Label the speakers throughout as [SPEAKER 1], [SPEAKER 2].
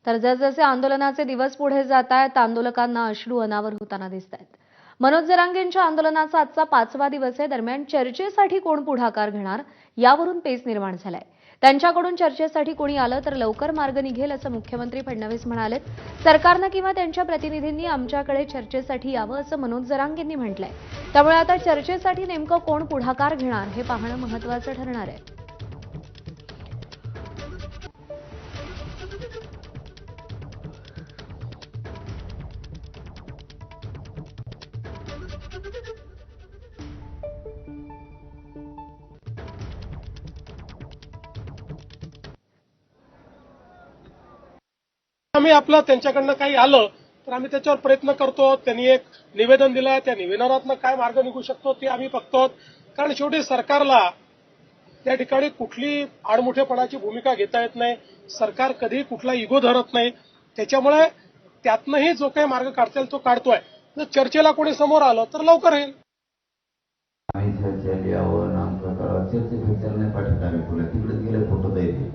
[SPEAKER 1] तर जसजसे आंदोलनाचे दिवस पुढे जात आहेत, आंदोलकांना अश्रू अनावर होताना दिसत आहेत. मनोज जरांगेंच्या आंदोलनाचा आजचा 5वा दिवस आहे. दरम्यान चर्चेसाठी कोण पुढाकार घेणार यावरून पेच निर्माण झालाय. त्यांच्याकडून चर्चेसाठी कोणी आलं तर लवकर मार्ग निघेल असं मुख्यमंत्री फडणवीस म्हणालेत. सरकारनं किंवा त्यांच्या प्रतिनिधींनी आमच्याकडे चर्चेसाठी यावं असं मनोज जरांगेंनी म्हटलंय. त्यामुळे आता चर्चेसाठी नेमकं कोण पुढाकार घेणार हे पाहणं महत्त्वाचं ठरणार आहे.
[SPEAKER 2] आम्ही आपलं त्यांच्याकडनं काही आलं तर आम्ही त्याच्यावर प्रयत्न करतो. त्यांनी एक निवेदन दिलं, त्या निवेदनातनं काय मार्ग निघू शकतो ते आम्ही बघतो. कारण शेवटी सरकारला त्या ठिकाणी कुठली आडमुठेपणाची भूमिका घेता येत नाही. सरकार कधी कुठला इगो धरत नाही. त्याच्यामुळे त्यातनंही जो काही मार्ग काढता येईल तो काढतोय. जर चर्चेला कोणी समोर आलं तर लवकर येईल.
[SPEAKER 3] आम्ही चर्चेला यावं नामकं करावं, चर्चेत विचार नाही पाठवत आम्ही पुढे. तिकडे गेले फोटो द्यायचे.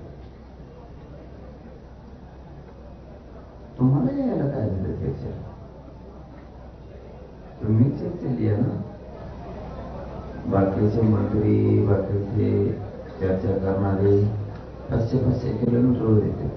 [SPEAKER 3] तुम्हाला यायला काय झालं चर्चेला? तुम्ही चर्चेला या ना. बाकीचे मंत्री, बाकीचे चर्चा करणारे 500-500 किलोमीटरवर येते.